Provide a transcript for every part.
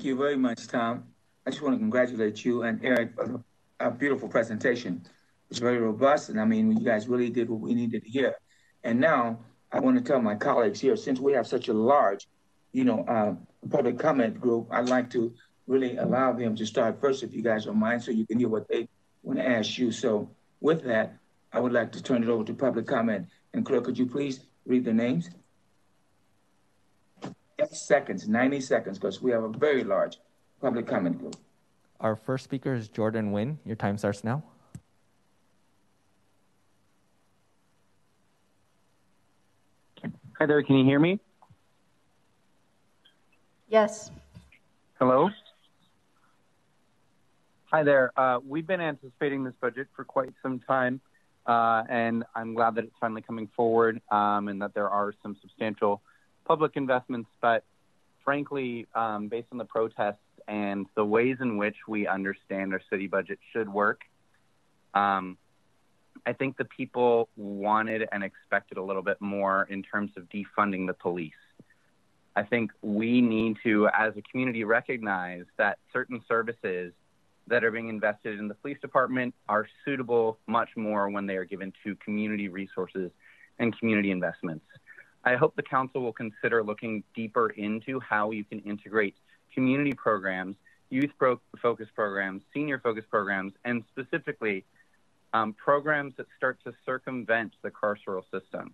Thank you very much, Tom. I just want to congratulate you and Eric for a beautiful presentation. It's very robust, and I mean, you guys really did what we needed to hear. And now I want to tell my colleagues here, since we have such a large, public comment group, I'd like to really allow them to start first, if you guys don't mind, so you can hear what they want to ask you. So with that, I would like to turn it over to public comment. And clerk, could you please read the names? Seconds, 90 seconds, because we have a very large public comment group. Our first speaker is Jordan Wynn. Your time starts now. Hi there, can you hear me? Yes. Hello? Hi there. We've been anticipating this budget for quite some time, and I'm glad that it's finally coming forward and that there are some substantial public investments, but frankly, based on the protests and the ways in which we understand our city budget should work, I think the people wanted and expected a little bit more in terms of defunding the police. I think we need to, as a community, recognize that certain services that are being invested in the police department are suitable much more when they are given to community resources and community investments. I hope the council will consider looking deeper into how you can integrate community programs, youth-focused programs, senior-focused programs, and specifically programs that start to circumvent the carceral system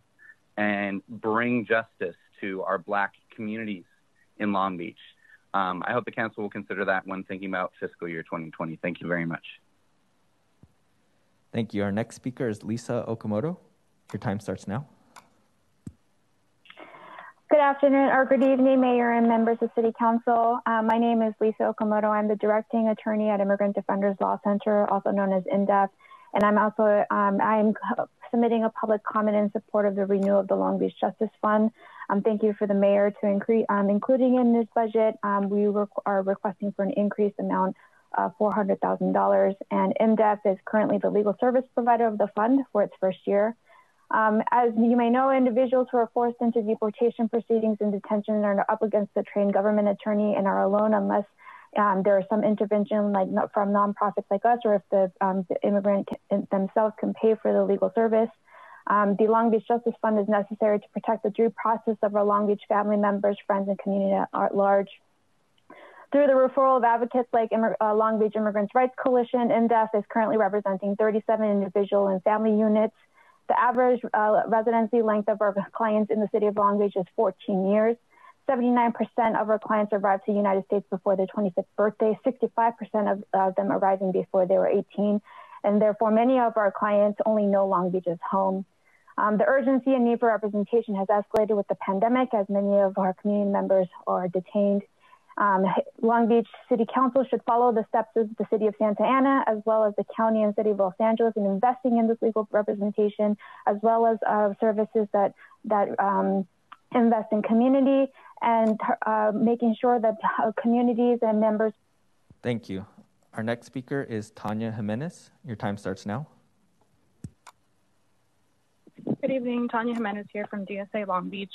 and bring justice to our Black communities in Long Beach. I hope the council will consider that when thinking about fiscal year 2020. Thank you very much. Thank you. Our next speaker is Lisa Okamoto. Your time starts now. Good afternoon or good evening, Mayor and members of City Council. My name is Lisa Okamoto. I'm the Directing Attorney at Immigrant Defenders Law Center, also known as INDEF. And I'm also I'm submitting a public comment in support of the renewal of the Long Beach Justice Fund. Thank you for the mayor to including in this budget. We are requesting for an increased amount of $400,000. And IMDEF is currently the legal service provider of the fund for its first year. As you may know, individuals who are forced into deportation proceedings and detention are up against the trained government attorney and are alone unless there is some intervention from nonprofits like us, or if the immigrant themselves can pay for the legal service. The Long Beach Justice Fund is necessary to protect the due process of our Long Beach family members, friends, and community at large. Through the referral of advocates like Long Beach Immigrants' Rights Coalition, IMDEF is currently representing 37 individual and family units. The average residency length of our clients in the city of Long Beach is 14 years. 79% of our clients arrived to the United States before their 25th birthday, 65% of them arriving before they were 18, and therefore many of our clients only know Long Beach as home. The urgency and need for representation has escalated with the pandemic, as many of our community members are detained. Long Beach City Council should follow the steps of the city of Santa Ana, as well as the county and city of Los Angeles, in investing in this legal representation, as well as services that invest in community and making sure that communities and members. Thank you. Our next speaker is Tonya Jimenez. Your time starts now. Good evening, Tonya Jimenez here from DSA Long Beach.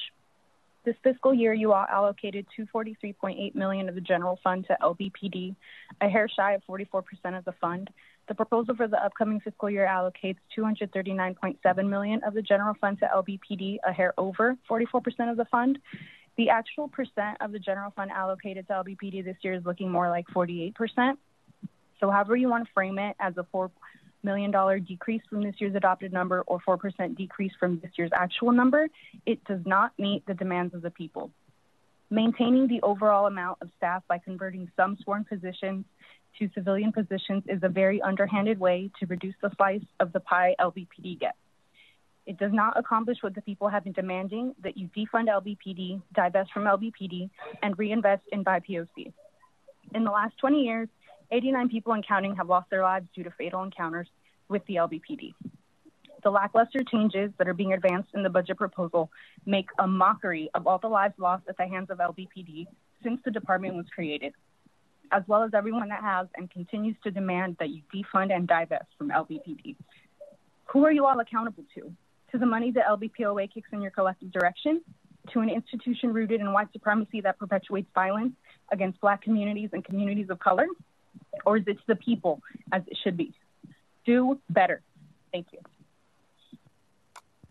This fiscal year, you all allocated $243.8 million of the general fund to LBPD, a hair shy of 44% of the fund. The proposal for the upcoming fiscal year allocates $239.7 million of the general fund to LBPD, a hair over 44% of the fund. The actual percent of the general fund allocated to LBPD this year is looking more like 48%. So however you want to frame it, as a $4 million decrease from this year's adopted number or 4% decrease from this year's actual number, it does not meet the demands of the people. Maintaining the overall amount of staff by converting some sworn positions to civilian positions is a very underhanded way to reduce the slice of the pie LBPD gets. It does not accomplish what the people have been demanding, that you defund LBPD, divest from LBPD, and reinvest in BIPOC. In the last 20 years, 89 people and counting have lost their lives due to fatal encounters with the LBPD. The lackluster changes that are being advanced in the budget proposal make a mockery of all the lives lost at the hands of LBPD since the department was created, as well as everyone that has and continues to demand that you defund and divest from LBPD. Who are you all accountable to? To the money that LBPOA kicks in your collective direction? To an institution rooted in white supremacy that perpetuates violence against Black communities and communities of color? Or is it to the people as it should be? Do better. Thank you.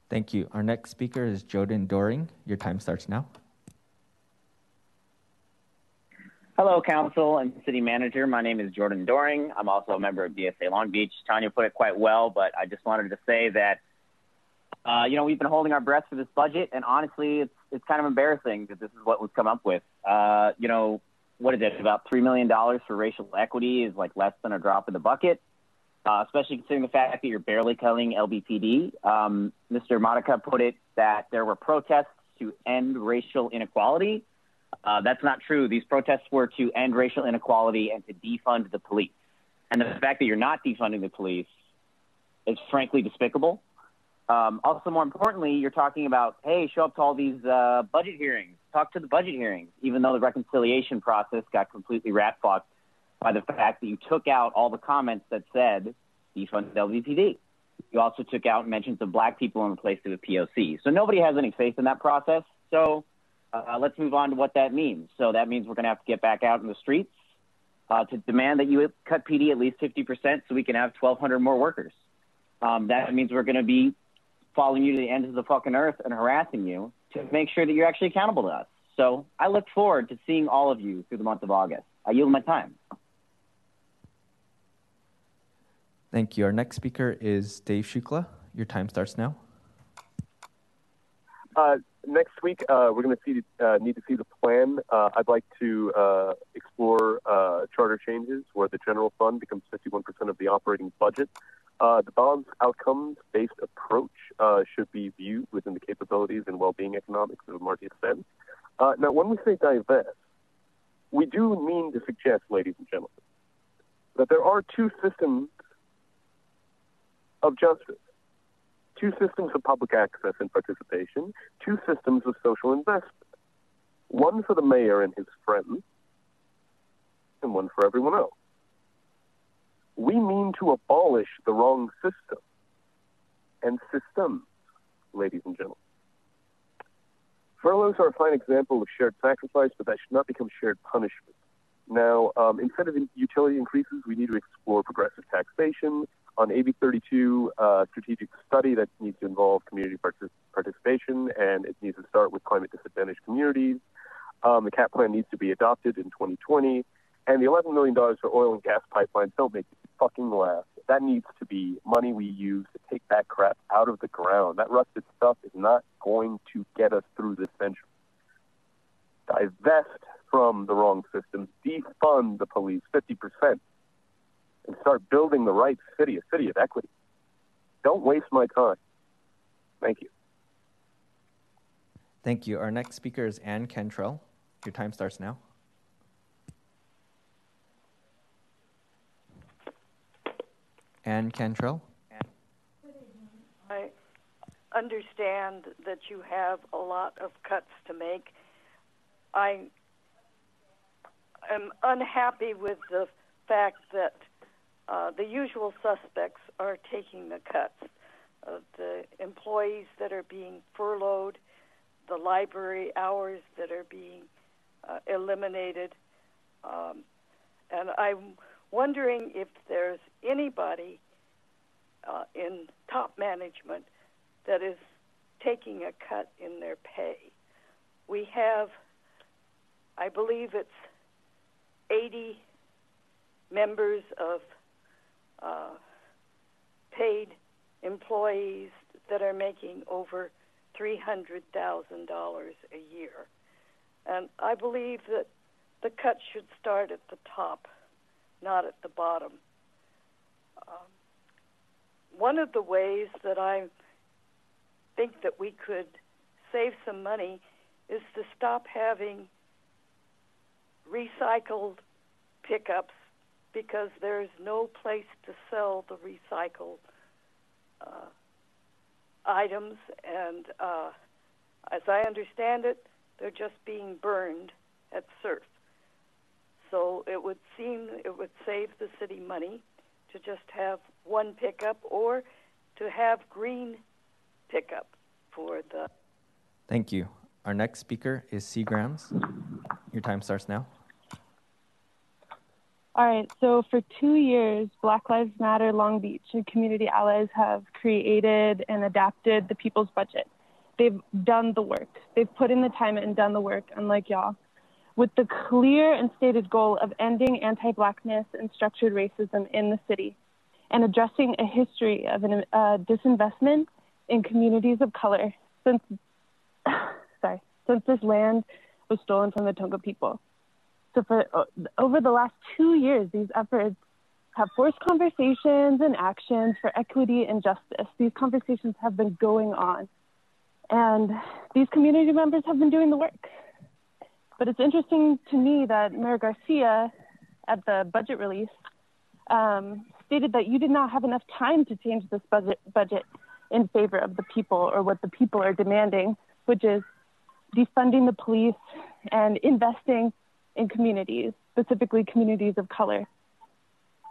Thank you. Our next speaker is Doering. Your time starts now. Hello, Council and City Manager. My name is Doering. I'm also a member of DSA Long Beach. Tonya put it quite well, but I just wanted to say that, we've been holding our breath for this budget, and honestly, it's kind of embarrassing that this is what we've come up with. What is it? About $3 million for racial equity is like less than a drop in the bucket, especially considering the fact that you're barely cutting LBPD. Mr. Monica put it that there were protests to end racial inequality. That's not true. These protests were to end racial inequality and to defund the police. And the fact that you're not defunding the police is frankly despicable. Also, more importantly, you're talking about, hey, show up to all these budget hearings, talk to the budget hearings, even though the reconciliation process got completely rat-fucked by the fact that you took out all the comments that said defund LBPD. You also took out mentions of Black people and replaced it with POC. So nobody has any faith in that process. So let's move on to what that means. So that means we're going to have to get back out in the streets to demand that you cut PD at least 50% so we can have 1,200 more workers. That means we're going to be following you to the ends of the fucking earth and harassing you to make sure that you're actually accountable to us. So I look forward to seeing all of you through the month of August. I yield my time. Thank you. Our next speaker is Dave Shukla. Your time starts now. Next week, we're going to need to see the plan. I'd like to explore charter changes where the general fund becomes 51% of the operating budget. The balanced outcomes-based approach should be viewed within the capabilities and well-being economics of Amartya Sen. Now, when we say divest, we do mean to suggest, ladies and gentlemen, that there are two systems of justice. Two systems of public access and participation, two systems of social investment. One for the mayor and his friends, and one for everyone else. We mean to abolish the wrong system and systems, ladies and gentlemen. Furloughs are a fine example of shared sacrifice, but that should not become shared punishment. Now, instead of utility increases, we need to explore progressive taxation. On AB 32, strategic study that needs to involve community participation, and it needs to start with climate disadvantaged communities. The CAP plan needs to be adopted in 2020, and the $11 million for oil and gas pipelines, don't make me fucking laugh. That needs to be money we use to take that crap out of the ground. That rusted stuff is not going to get us through this century. Divest from the wrong systems, defund the police 50%, and start building the right city, a city of equity. Don't waste my time. Thank you. Thank you. Our next speaker is Ann Cantrell. Your time starts now. Ann Cantrell. I understand that you have a lot of cuts to make. I am unhappy with the fact that the usual suspects are taking the cuts. The employees that are being furloughed, the library hours that are being eliminated. And I'm wondering if there's anybody in top management that is taking a cut in their pay. We have, I believe it's 80 members of paid employees that are making over $300,000 a year. And I believe that the cut should start at the top, not at the bottom. One of the ways that I think that we could save some money is to stop having recycled pickups, because there's no place to sell the recycled items, and as I understand it, they're just being burned at surf. So it would seem it would save the city money to just have one pickup, or to have green pickup for the... Thank you. Our next speaker is C. Grams. Your time starts now. All right, so for 2 years, Black Lives Matter Long Beach and community allies have created and adapted the people's budget. They've done the work. They've put in the time and done the work, unlike y'all, with the clear and stated goal of ending anti-Blackness and structured racism in the city and addressing a history of disinvestment in communities of color since this land was stolen from the Tonga people. So for over the last 2 years, these efforts have forced conversations and actions for equity and justice. These conversations have been going on, and these community members have been doing the work. But it's interesting to me that Mayor Garcia, at the budget release, stated that you did not have enough time to change this budget in favor of the people or what the people are demanding, which is defunding the police and investing in communities, specifically communities of color.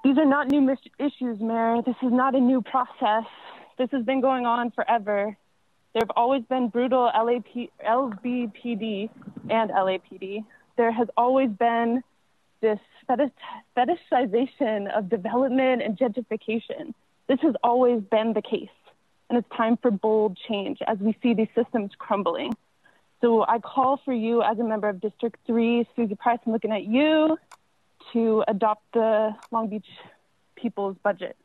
These are not new issues, Mayor. This is not a new process. This has been going on forever. There have always been brutal LBPD and LAPD. There has always been this fetishization of development and gentrification. This has always been the case. And it's time for bold change as we see these systems crumbling. So I call for you as a member of District 3, Susie Price, I'm looking at you, to adopt the Long Beach people's budget.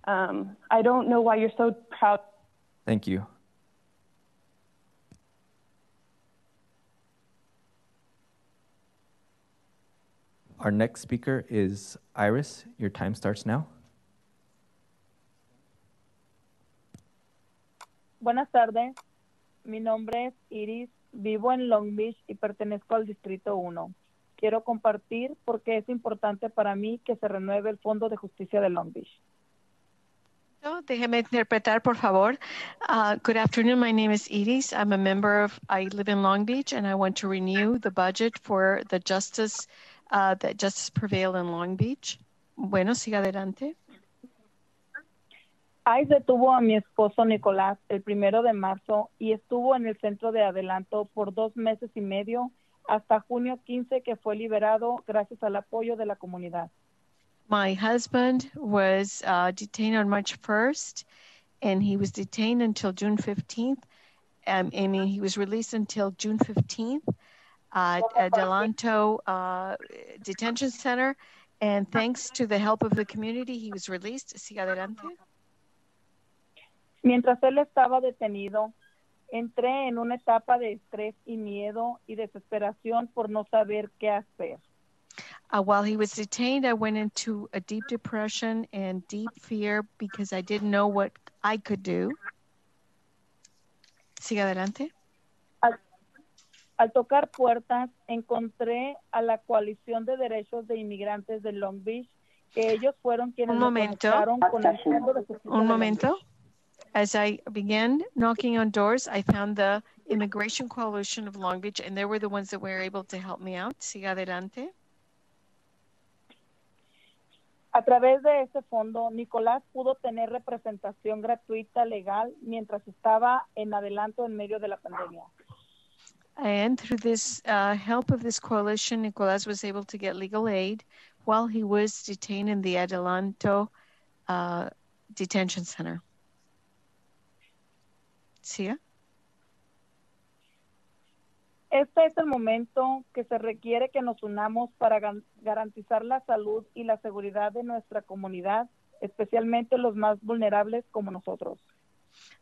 I don't know why you're so proud. Thank you. Our next speaker is Iris. Your time starts now. Buenas tardes. Mi nombre es Iris. Vivo en Long Beach y pertenezco al Distrito 1. Quiero compartir porque es importante para mí que se renueve el Fondo de Justicia de Long Beach. Déjeme interpretar, por favor. Good afternoon. My name is Iris. I live in Long Beach, and I want to renew the budget for the justice, that justice prevail in Long Beach. Bueno, siga adelante. ICE detuvo a mi esposo Nicolás el 1 de marzo y estuvo en el centro de adelanto por 2 meses y medio hasta junio 15, que fue liberado gracias al apoyo de la comunidad. My husband was detained on March 1st, and he was detained until June 15th. And he was released until June 15th at Adelanto Detention Center. And thanks to the help of the community, he was released. Siga adelante. Mientras él estaba detenido, entré en una etapa de estrés y miedo y desesperación por no saber qué hacer. While he was detained, I went into a deep depression and deep fear because I didn't know what I could do. Siga adelante. Al tocar puertas, encontré a la Coalición de Derechos de Inmigrantes de Long Beach, que ellos fueron quienes me conectaron con el Fondo de Justicia. Un momento. As I began knocking on doors, I found the Immigration Coalition of Long Beach, and they were the ones that were able to help me out. Siga adelante. A través de ese fondo, Nicolás pudo tener representación gratuita legal mientras estaba en adelanto en medio de la pandemia. And through this help of this coalition, Nicolás was able to get legal aid while he was detained in the Adelanto Detention Center. ¿Sí? Este es el momento que se requiere que nos unamos para garantizar la salud y la seguridad de nuestra comunidad, especialmente los más vulnerables como nosotros.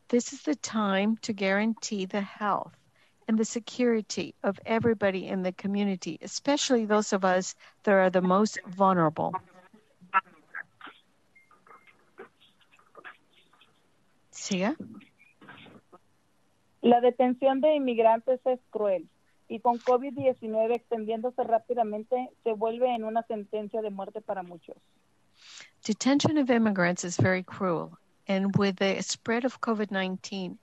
This is the time to guarantee the health and the security of everybody in the community, especially those of us that are the most vulnerable. ¿Sí? La detención de inmigrantes es cruel y con COVID-19 extendiéndose rápidamente se vuelve en una sentencia de muerte para muchos. Detention of immigrants is very cruel, and with the spread of COVID-19,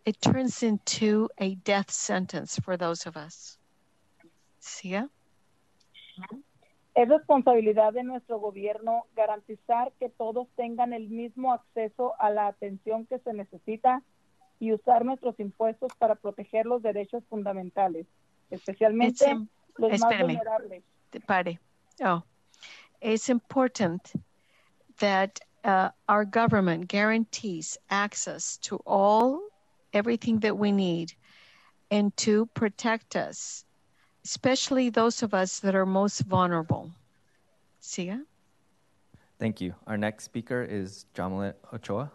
it turns into a death sentence for those of us. ¿Sí? Es responsabilidad de nuestro gobierno garantizar que todos tengan el mismo acceso a la atención que se necesita y usar nuestros impuestos para proteger los derechos fundamentales, especialmente los más vulnerables. Pare. Oh. It's important that our government guarantees access to everything that we need and to protect us, especially those of us that are most vulnerable. Siga? Thank you. Our next speaker is Jamel Ochoa.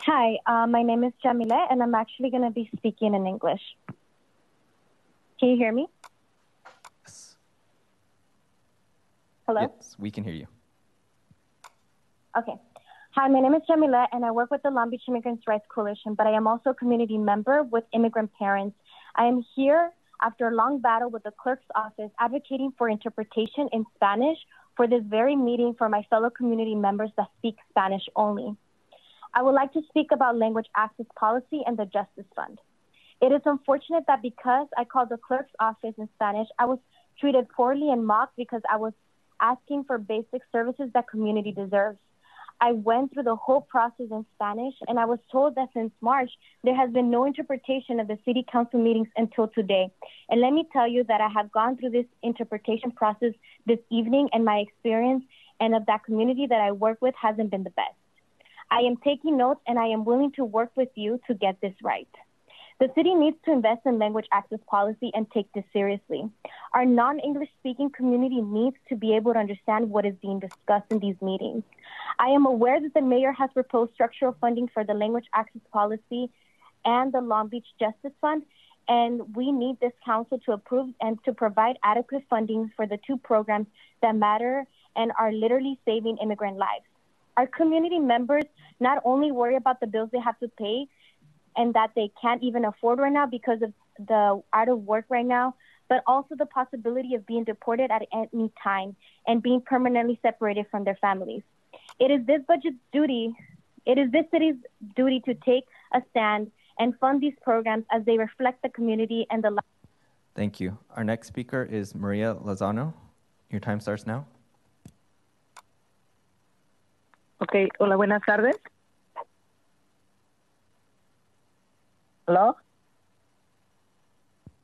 Hi, my name is Jamel, and I'm actually going to be speaking in English. Can you hear me? Yes. Hello? Yes, we can hear you. Okay. Hi, my name is Jamila, and I work with the Long Beach Immigrants' Rights Coalition, but I am also a community member with immigrant parents. I am here after a long battle with the clerk's office advocating for interpretation in Spanish for this very meeting for my fellow community members that speak Spanish only. I would like to speak about language access policy and the Justice Fund. It is unfortunate that because I called the clerk's office in Spanish, I was treated poorly and mocked because I was asking for basic services that community deserves. I went through the whole process in Spanish, and I was told that since March, there has been no interpretation of the city council meetings until today. And let me tell you that I have gone through this interpretation process this evening, and my experience and of that community that I work with hasn't been the best. I am taking notes, and I am willing to work with you to get this right. The city needs to invest in language access policy and take this seriously. Our non-English speaking community needs to be able to understand what is being discussed in these meetings. I am aware that the mayor has proposed structural funding for the language access policy and the Long Beach Justice Fund, and we need this council to approve and to provide adequate funding for the two programs that matter and are literally saving immigrant lives. Our community members not only worry about the bills they have to pay and that they can't even afford right now because of the out of work right now, but also the possibility of being deported at any time and being permanently separated from their families. It is this city's duty to take a stand and fund these programs as they reflect the community and the life. Thank you. Our next speaker is Maria Lozano. Your time starts now. Okay, hola, buenas tardes. Hello?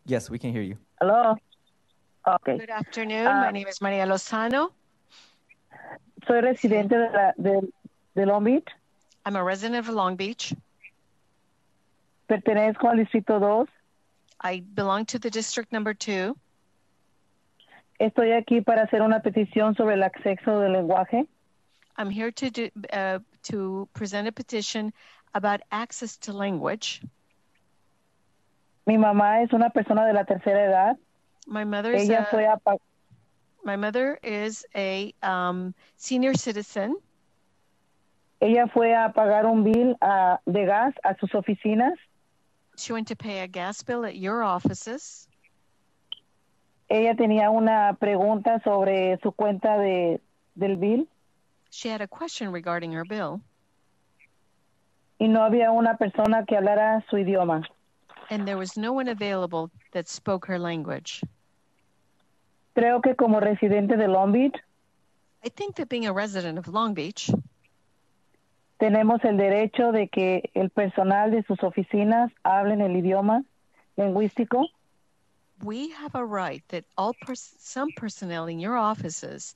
Yes, we can hear you. Hello? Okay. Good afternoon. My name is Maria Lozano. Soy residente de Long Beach. I'm a resident of Long Beach. Pertenezco al Distrito 2. I belong to the District Number 2. Estoy aquí para hacer una petición sobre el acceso del lenguaje. I'm here to present a petition about access to language. Mi mamá es una persona de la tercera edad. My mother is a senior citizen. Ella fue a pagar un bill de gas a sus oficinas. She went to pay a gas bill at your offices. Ella tenía una pregunta sobre su cuenta del bill. She had a question regarding her bill. Y no había una persona que hablara su idioma. And there was no one available that spoke her language. Creo que como residente de Long Beach, I think that being a resident of Long Beach, tenemos el derecho de que el personal de sus oficinas hablen el idioma lingüístico. We have a right that some personnel in your offices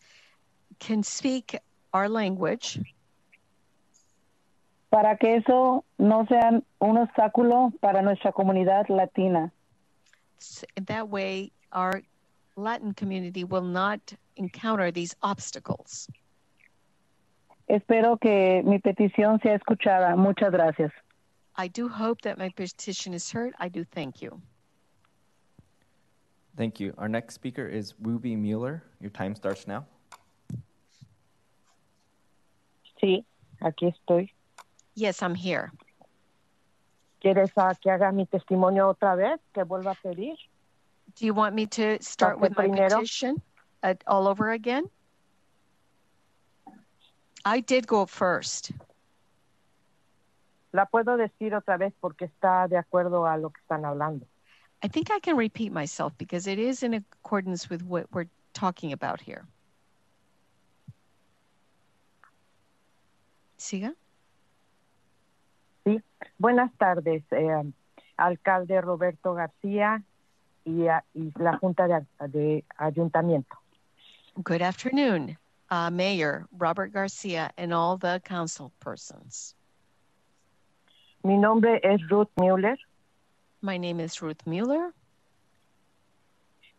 can speak our language. Para que eso no sea un obstáculo para nuestra comunidad latina. That way, our Latin community will not encounter these obstacles. Espero que mi petición sea escuchada. Muchas gracias. I do hope that my petition is heard. I do thank you. Thank you. Our next speaker is Ruth Mueller. Your time starts now. Sí, aquí estoy. Yes, I'm here. ¿Quieres que haga mi testimonio otra vez? ¿Que vuelva a pedir? Do you want me to start with my petition all over again? I did go first. La puedo decir otra vez porque está de acuerdo a lo que están hablando. I think I can repeat myself because it is in accordance with what we're talking about here. Siga. Sí. Buenas tardes, alcalde Roberto García, y la Junta de Ayuntamiento. Good afternoon, Mayor Robert Garcia and all the council persons. Mi nombre es Ruth Mueller. My name is Ruth Mueller.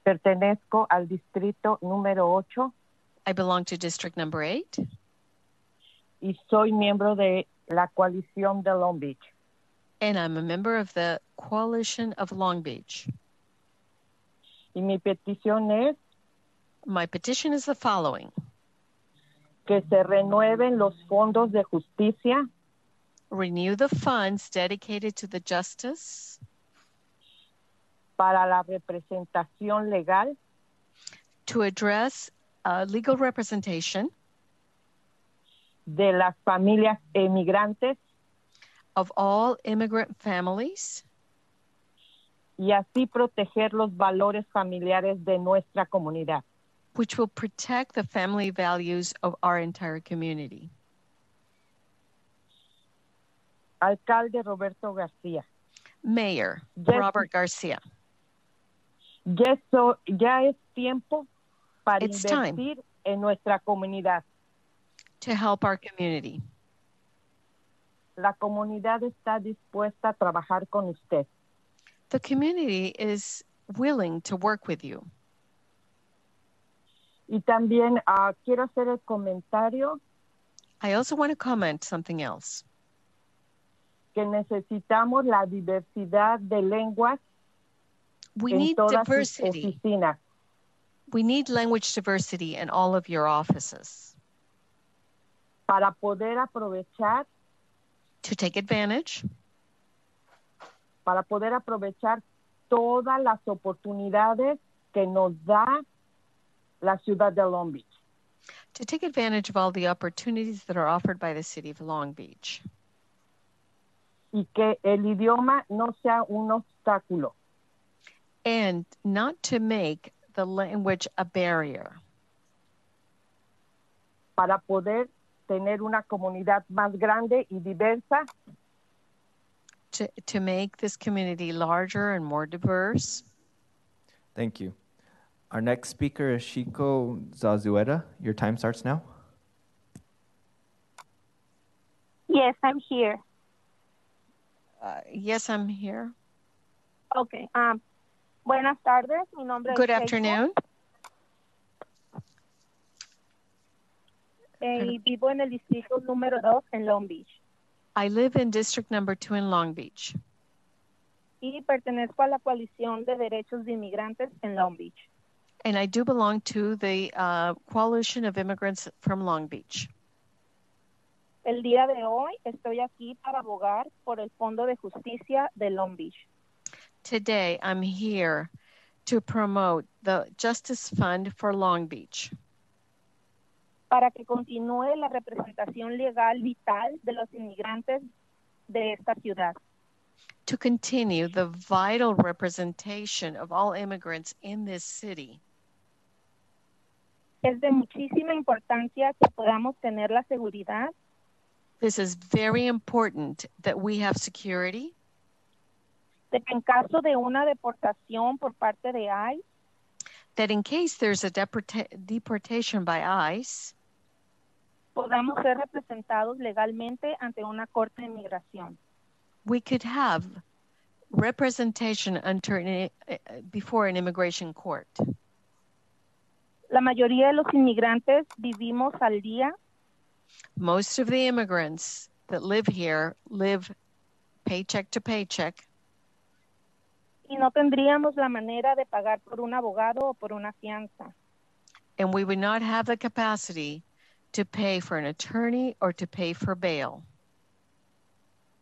Pertenezco al distrito número 8. I belong to district number 8. Y soy miembro de la coalición de Long Beach. And I'm a member of the Coalition of Long Beach. Y mi petición es My petition is the following. Que se renueven los fondos de justicia. Renew the funds dedicated to the justice. Para la representación legal. To address legal representation. De las familias emigrantes. Of all immigrant families. Y así proteger los valores familiares de nuestra comunidad. Which will protect the family values of our entire community. Alcalde Roberto García. Mayor Robert Garcia. Ya es tiempo para invertir en nuestra comunidad. To help our community. La comunidad está dispuesta a trabajar con usted. The community is willing to work with you. Y también quiero hacer el comentario. I also want to comment something else. Que necesitamos la diversidad de lenguas en todas sus oficinas. We need language diversity in all of your offices. Para poder aprovechar. To take advantage. Para poder aprovechar todas las oportunidades que nos da la ciudad de Long Beach. To take advantage of all the opportunities that are offered by the city of Long Beach. Y que el idioma no sea un obstáculo. And not to make the language a barrier. Para poder tener una comunidad más grande y diversa. To make this community larger and more diverse. Thank you. Our next speaker is Chica Zazuetta. Your time starts now. Yes, I'm here. Yes, I'm here. Okay. Buenas tardes. Mi nombre Good es afternoon. Y vivo en el distrito número 2 en Long Beach. I live in district number 2 in Long Beach. Y pertenezco a la coalición de derechos de inmigrantes en Long Beach. And I do belong to the Coalition of Immigrants from Long Beach. El día de hoy estoy aquí para abogar por el Fondo de Justicia de Long Beach. Today, I'm here to promote the Justice Fund for Long Beach. Para que continúe la representación legal vital de los inmigrantes de esta ciudad. To continue the vital representation of all immigrants in this city. Es de muchísima importancia que podamos tener la seguridad. This is very important that we have security. De que en caso de una deportación por parte de ICE. That in case there's a deportation by ICE. Podamos ser representados legalmente ante una corte de inmigración. We could have representation before an immigration court. La mayoría de los inmigrantes vivimos al día. Most of the immigrants that live here live paycheck to paycheck. Y no tendríamos la manera de pagar por un abogado o por una fianza. And we would not have the capacity to pay for an attorney or to pay for bail.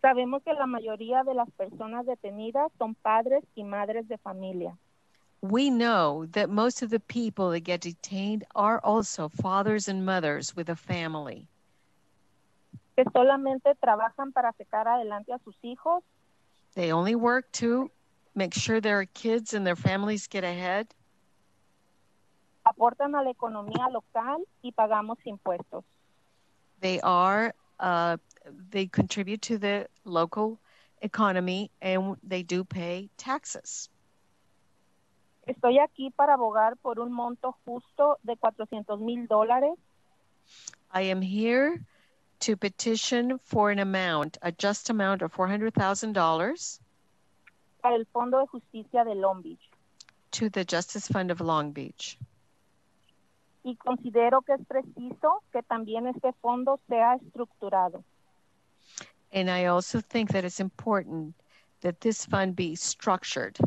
Sabemos que la mayoría de las personas detenidas son padres y madres de familia. We know that most of the people that get detained are also fathers and mothers with a family. Que solamente trabajan para sacar adelante a sus hijos. They only work to make sure their kids and their families get ahead. Aportan a la economía local y pagamos impuestos. They contribute to the local economy and they do pay taxes. Estoy aquí para abogar por un monto justo de $400,000 I am here to petition for an amount, a just amount of $400,000 para el Fondo de Justicia de Long Beach. to the Justice Fund of Long Beach. Y considero que es preciso que también este fondo sea estructurado. And I also think that it's important that this fund be structured,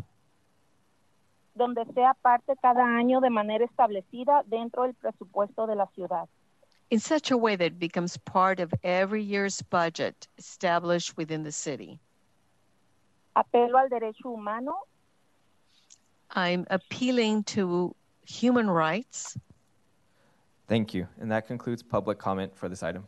donde sea parte cada año de manera establecida dentro del presupuesto de la ciudad. in such a way that it becomes part of every year's budget established within the city. Apelo al derecho humano. I'm appealing to human rights. Thank you. And that concludes public comment for this item.